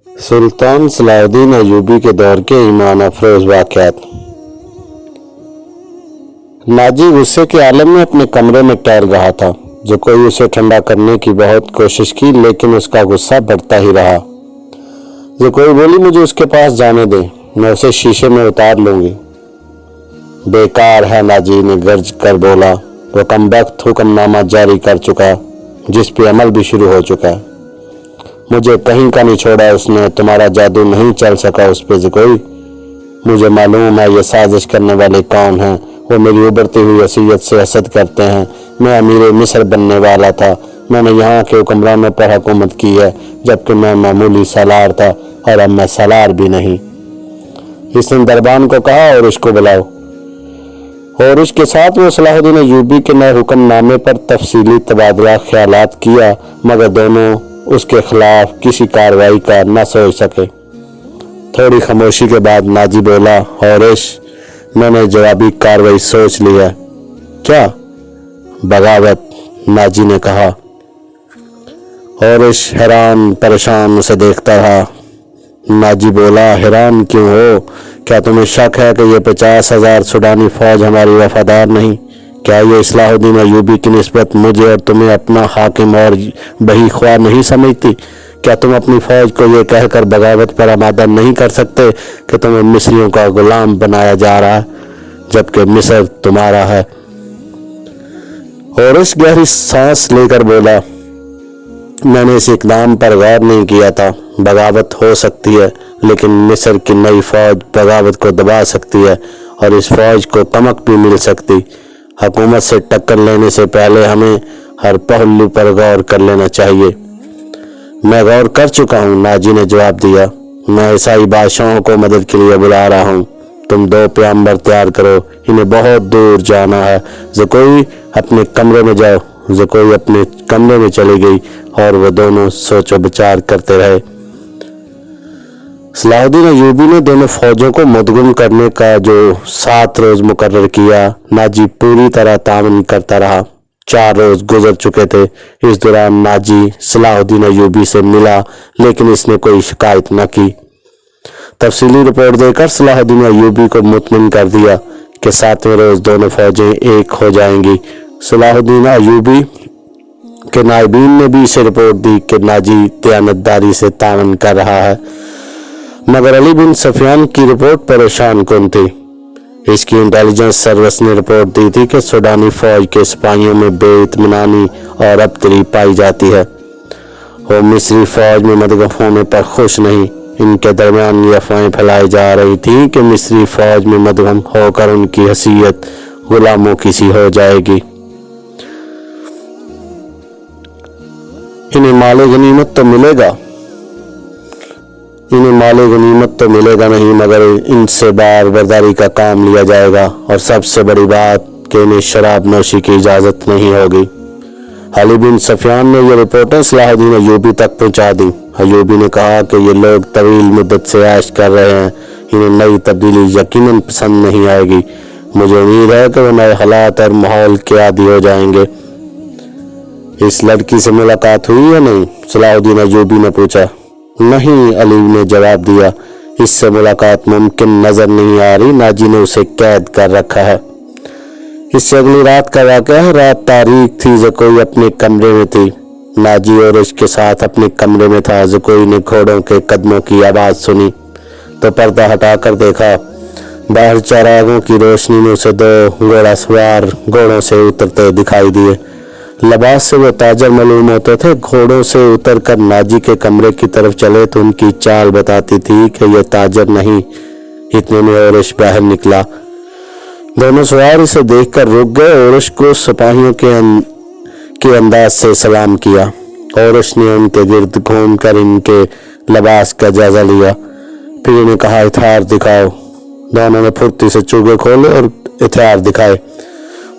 سلطان صلاح الدین ایوبی کے دور کے ایمان افروز واقعات۔ ناجی غصے کے عالم میں اپنے کمرے میں ٹہل رہا تھا۔ جو کوئی اسے ٹھنڈا کرنے کی بہت کوشش کی لیکن اس کا غصہ بڑھتا ہی رہا۔ جو کوئی بولی مجھے اس کے پاس جانے دے، میں اسے شیشے میں اتار لوں گی۔ بیکار ہے، ناجی نے گرج کر بولا۔ وہ کم وقت حکم نامہ جاری کر چکا جس پہ عمل بھی شروع ہو چکا ہے۔ مجھے کہیں کا نہیں چھوڑا اس نے، تمہارا جادو نہیں چل سکا اس پہ کوئی۔ مجھے معلوم ہے یہ سازش کرنے والے کون ہیں۔ وہ میری ابھرتی ہوئی حیثیت سے حسد کرتے ہیں۔ میں امیر مصر بننے والا تھا، میں نے یہاں کے حکمرانوں پر حکومت کی ہے، جبکہ میں معمولی سالار تھا اور اب میں سالار بھی نہیں۔ اس نے دربان کو کہا اور اس کو بلاؤ، اور اس کے ساتھ وہ صلاح الدین ایوبی کے نئے حکم نامے پر تفصیلی تبادلہ خیالات کیا، مگر دونوں اس کے خلاف کسی کارروائی کا نہ سوچ سکے۔ تھوڑی خاموشی کے بعد ناجی بولا، ہورش، میں نے جوابی کارروائی سوچ لی ہے۔ کیا؟ بغاوت، ناجی نے کہا۔ ہورش حیران پریشان اسے دیکھتا رہا۔ ناجی بولا، حیران کیوں ہو؟ کیا تمہیں شک ہے کہ یہ 50,000 سوڈانی فوج ہماری وفادار نہیں؟ کیا یہ صلاح الدین ایوبی کی نسبت مجھے اور تمہیں اپنا حاکم اور بہی خواہ نہیں سمجھتی؟ کیا تم اپنی فوج کو یہ کہہ کر بغاوت پر آمادہ نہیں کر سکتے کہ تمہیں مصریوں کا غلام بنایا جا رہا ہے جبکہ مصر تمہارا ہے؟ ہورش گہری سانس لے کر بولا، میں نے اس اقدام پر غور نہیں کیا تھا۔ بغاوت ہو سکتی ہے لیکن مصر کی نئی فوج بغاوت کو دبا سکتی ہے اور اس فوج کو کمک بھی مل سکتی۔ حکومت سے ٹکر لینے سے پہلے ہمیں ہر پہلو پر غور کر لینا چاہیے۔ میں غور کر چکا ہوں، ناجی نے جواب دیا۔ میں عیسائی بادشاہوں کو مدد کے لیے بلا رہا ہوں۔ تم 2 پیغمبر تیار کرو، انہیں بہت دور جانا ہے۔ زکوئی اپنے کمرے میں جاؤ۔ زکوئی اپنے کمرے میں چلی گئی اور وہ دونوں سوچ و بچار کرتے رہے۔ صلاح الدین ایوبی نے دونوں فوجوں کو مدغم کرنے کا جو 7 روز مقرر کیا، ناجی پوری طرح تعاون کرتا رہا۔ 4 روز گزر چکے تھے۔ اس دوران ناجی صلاح الدین ایوبی سے ملا لیکن اس نے کوئی شکایت نہ کی۔ تفصیلی رپورٹ دے کر صلاح الدین ایوبی کو مطمئن کر دیا کہ 7ویں روز دونوں فوجیں ایک ہو جائیں گی۔ صلاح الدین ایوبی کے نائبین نے بھی اسے رپورٹ دی کہ ناجی دیانتداری سے تعاون کر رہا ہے، مگر علی بن سفیان کی رپورٹ پریشان کن تھی۔ اس کی انٹیلیجنس سروس نے رپورٹ دی تھی کہ سوڈانی فوج کے سپاہیوں میں بے اطمینانی اور ابتری پائی جاتی ہے۔ وہ مصری فوج میں مدغم ہونے پر خوش نہیں۔ ان کے درمیان یہ افواہیں پھیلائی جا رہی تھی کہ مصری فوج میں مدغم ہو کر ان کی حیثیت غلاموں کی سی ہو جائے گی۔ انہیں مال غنیمت تو ملے گا، نہیں، مگر ان سے بار برداری کا کام لیا جائے گا، اور سب سے بڑی بات کہ انہیں شراب نوشی کی اجازت نہیں ہوگی۔ علی بن سفیان نے یہ رپورٹیں صلاح الدین ایوبی تک پہنچا دی۔ ایوبی نے کہا کہ یہ لوگ طویل مدت سے عیش کر رہے ہیں، انہیں نئی تبدیلی یقیناً پسند نہیں آئے گی۔ مجھے امید ہے کہ وہ نئے حالات اور ماحول کے عادی ہو جائیں گے۔ اس لڑکی سے ملاقات ہوئی یا نہیں؟ صلاح الدین ایوبی نے پوچھا۔ نہیں، علی نے جواب دیا، اس سے ملاقات ممکن نظر نہیں آ رہی۔ ناجی نے اسے قید کر رکھا ہے۔ اس سے اگلی رات کا واقعہ ہے۔ رات تاریک تھی، زکوئی اپنے کمرے میں تھی۔ ناجی اور اس کے ساتھ اپنے کمرے میں تھا۔ زکوئی نے گھوڑوں کے قدموں کی آواز سنی تو پردہ ہٹا کر دیکھا۔ باہر چراغوں کی روشنی میں اسے 2 گھوڑا سوار گھوڑوں سے اترتے دکھائی دیے۔ لباس سے وہ تاجر معلوم ہوتے تھے۔ گھوڑوں سے اتر کر ناجی کے کمرے کی طرف چلے تو ان کی چال بتاتی تھی کہ یہ تاجر نہیں۔ اتنے میں ہورش باہر نکلا۔ دونوں سوار اسے دیکھ کر رک گئے۔ ہورش کو سپاہیوں کے انداز سے سلام کیا۔ ہورش نے ان کے گرد گھوم کر ان کے لباس کا جائزہ لیا، پھر انہیں کہا، ہتھیار دکھاؤ۔ دونوں نے پھرتی سے چوگے کھولے اور ہتھیار دکھائے۔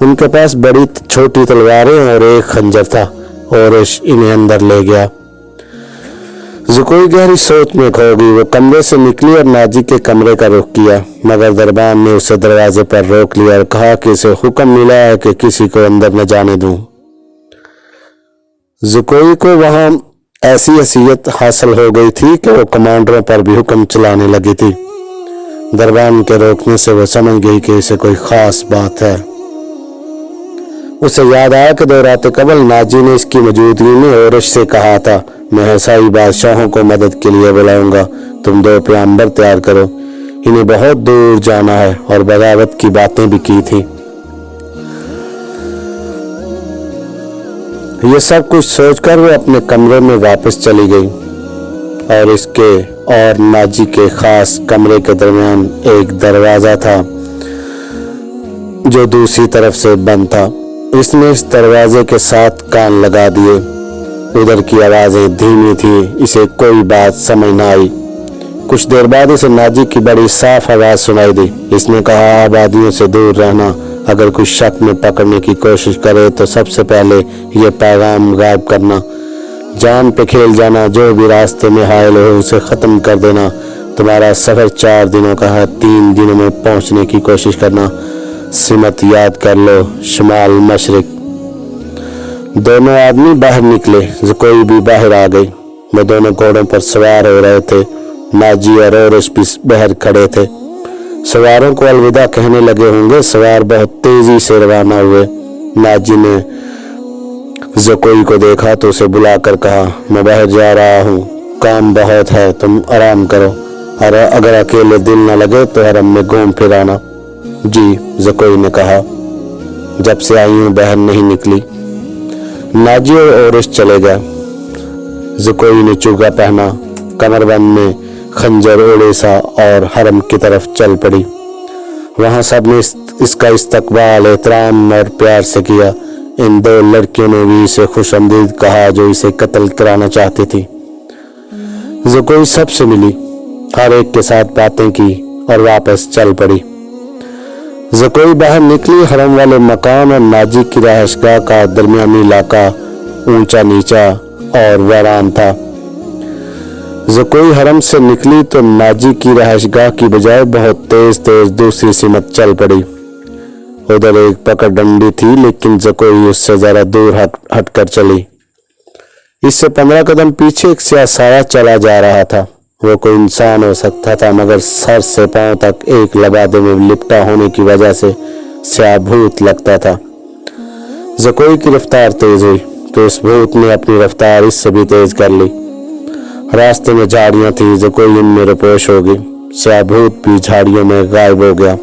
ان کے پاس بڑی چھوٹی تلواریں اور ایک خنجر تھا۔ ہورش انہیں اندر لے گیا۔ زکوئی گہری سوچ میں کھو گئی۔ وہ کمرے سے نکلی اور ناجی کے کمرے کا رخ کیا، مگر دربان نے اسے دروازے پر روک لیا اور کہا کہ اسے حکم ملا ہے کہ کسی کو اندر نہ جانے دوں۔ زکوئی کو وہاں ایسی حیثیت حاصل ہو گئی تھی کہ وہ کمانڈروں پر بھی حکم چلانے لگی تھی۔ دربان کے روکنے سے وہ سمجھ گئی کہ اسے کوئی خاص بات ہے۔ اسے یاد آیا کہ 2 راتیں قبل ناجی نے اس کی موجودگی میں اورش سے کہا تھا، میں عیسائی بادشاہوں کو مدد کے لیے بلاؤں گا، تم 2 پیغمبر تیار کرو، انہیں بہت دور جانا ہے، اور بغاوت کی باتیں بھی کی تھی۔ یہ سب کچھ سوچ کر وہ اپنے کمرے میں واپس چلی گئی، اور اس کے اور ناجی کے خاص کمرے کے درمیان ایک دروازہ تھا جو دوسری طرف سے بند تھا۔ اس نے اس دروازے کے ساتھ کان لگا دیے۔ ادھر کی آوازیں دھیمی تھی، اسے کوئی بات سمجھ نہ آئی۔ کچھ دیر بعد اسے ناجی کی بڑی صاف آواز سنائی دی۔ اس نے کہا، آبادیوں سے دور رہنا، اگر کوئی شک میں پکڑنے کی کوشش کرے تو سب سے پہلے یہ پیغام غائب کرنا، جان پہ کھیل جانا، جو بھی راستے میں حائل ہو اسے ختم کر دینا، تمہارا سفر 4 دنوں کا ہے، 3 دنوں میں پہنچنے کی کوشش کرنا، سمت یاد کر لو، شمال مشرق۔ دونوں آدمی باہر نکلے، زکوئی بھی باہر آ گئی۔ وہ دونوں گھوڑوں پر سوار ہو رہے تھے، ناجی اور اورش بھی باہر کھڑے تھے۔ سواروں کو الوداع کہنے لگے ہوں گے۔ سوار بہت تیزی سے روانہ ہوئے۔ ناجی نے زکوئی کو دیکھا تو اسے بلا کر کہا، میں باہر جا رہا ہوں، کام بہت ہے، تم آرام کرو، اور اگر اکیلے دل نہ لگے تو حرم میں گھوم پھر آنا۔ جی، زکوئی نے کہا، جب سے آئی ہوں باہر نہیں نکلی۔ ناجی اور اورش چلے گئے۔ زکوئی نے چوگا پہنا، کمر بند میں خنجر اوڑے سا، اور حرم کی طرف چل پڑی۔ وہاں سب نے اس کا استقبال احترام اور پیار سے کیا۔ ان 2 لڑکیوں نے بھی اسے خوش آمدید کہا جو اسے قتل کرانا چاہتی تھی۔ زکوئی سب سے ملی، ہر ایک کے ساتھ باتیں کی اور واپس چل پڑی۔ زکوئی باہر نکلی۔ حرم والے مکان اور ناجی کی رہائش گاہ کا درمیانی علاقہ اونچا نیچا اور ویران تھا۔ زکوئی حرم سے نکلی تو ناجی کی رہائش گاہ کی بجائے بہت تیز دوسری سمت چل پڑی۔ ادھر ایک پکڑ ڈنڈی تھی، لیکن زکوئی اس سے ذرا دور ہٹ کر چلی۔ اس سے 15 قدم پیچھے ایک سیاہ سایہ چلا جا رہا تھا۔ وہ کوئی انسان ہو سکتا تھا، مگر سر سے پاؤں تک ایک لبادے میں لپٹا ہونے کی وجہ سے سیاہ بھوت لگتا تھا۔ زکوئی کی رفتار تیز ہوئی تو اس بھوت نے اپنی رفتار اس سے بھی تیز کر لی۔ راستے میں جھاڑیاں تھیں، زکوئی ان میں روپوش ہو گئی۔ سیاہ بھوت بھی جھاڑیوں میں غائب ہو گیا۔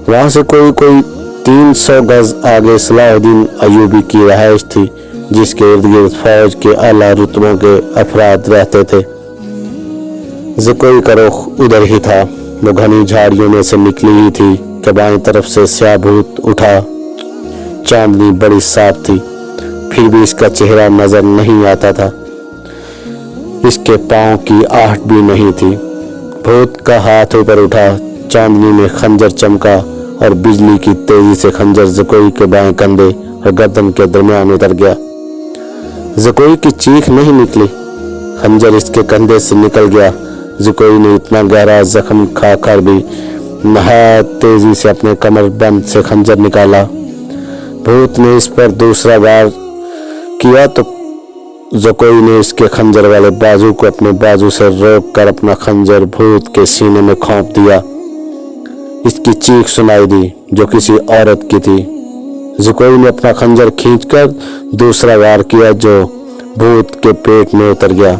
وہاں سے کوئی 300 گز آگے صلاح الدین ایوبی کی رہائش تھی، جس کے ارد گرد فوج کے اعلیٰ رتبوں کے افراد رہتے تھے۔ زکوئی کا رخ ادھر ہی تھا۔ وہ گھنی جھاڑیوں میں سے نکلی ہی تھی کہ بائیں طرف سے سیاہ بھوت اٹھا۔ چاندنی بڑی صاف تھی، پھر بھی اس کا چہرہ نظر نہیں آتا تھا۔ اس کے پاؤں کی آہٹ بھی نہیں تھی۔ بھوت کا ہاتھ اوپر اٹھا، چاندنی میں خنجر چمکا، اور بجلی کی تیزی سے خنجر زکوئی کے بائیں کندھے اور گردن کے درمیان اتر گیا۔ زکوئی کی چیخ نہیں نکلی، خنجر اس کے کندھے سے نکل گیا۔ زکوئی نے اتنا گہرا زخم کھا کر بھی نہایت تیزی سے اپنے کمر بند سے خنجر نکالا۔ بھوت نے اس پر دوسرا وار کیا تو زکوئی نے اس کے خنجر والے بازو کو اپنے بازو سے روک کر اپنا خنجر بھوت کے سینے میں کھونپ دیا۔ اس کی چیخ سنائی دی جو کسی عورت کی تھی۔ زکوئی نے اپنا خنجر کھینچ کر دوسرا وار کیا جو بھوت کے پیٹ میں اتر گیا۔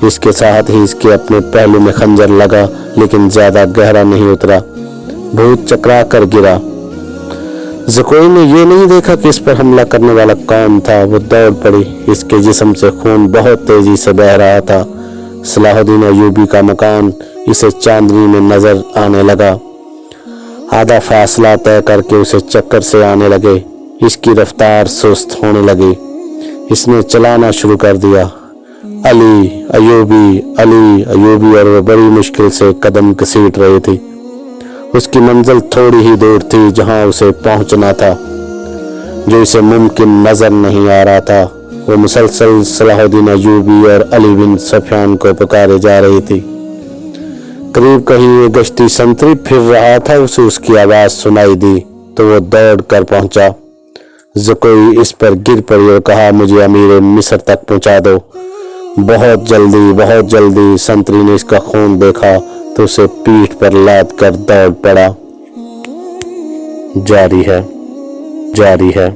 اس کے ساتھ ہی اس کے اپنے پہلو میں خنجر لگا، لیکن زیادہ گہرا نہیں اترا۔ بھوت چکرا کر گرا۔ زکوئی نے یہ نہیں دیکھا کہ اس پر حملہ کرنے والا کون تھا۔ وہ دوڑ پڑی۔ اس کے جسم سے خون بہت تیزی سے بہہ رہا تھا۔ صلاح الدین ایوبی کا مکان اسے چاندنی میں نظر آنے لگا۔ آدھا فاصلہ طے کر کے اسے چکر سے آنے لگے۔ اس کی رفتار سست ہونے لگی۔ اس نے چلانا شروع کر دیا۔ علی ایوبی، علی ایوبی، اور وہ بڑی مشکل سے قدم گھسیٹ رہی تھی۔ اس کی منزل تھوڑی ہی دور تھی جہاں اسے پہنچنا تھا، جو اسے ممکن نظر نہیں آ رہا تھا۔ وہ مسلسل صلاح الدین ایوبی اور علی بن سفیان کو پکارے جا رہی تھی۔ قریب کہیں وہ گشتی سنتری پھر رہا تھا، اسے اس کی آواز سنائی دی تو وہ دوڑ کر پہنچا۔ زکوئی اس پر گر پڑی اور کہا، مجھے امیر مصر تک پہنچا دو۔ بہت جلدی سنتری نے اس کا خون دیکھا تو اسے پیٹھ پر لاد کر دوڑ پڑا۔ جاری ہے۔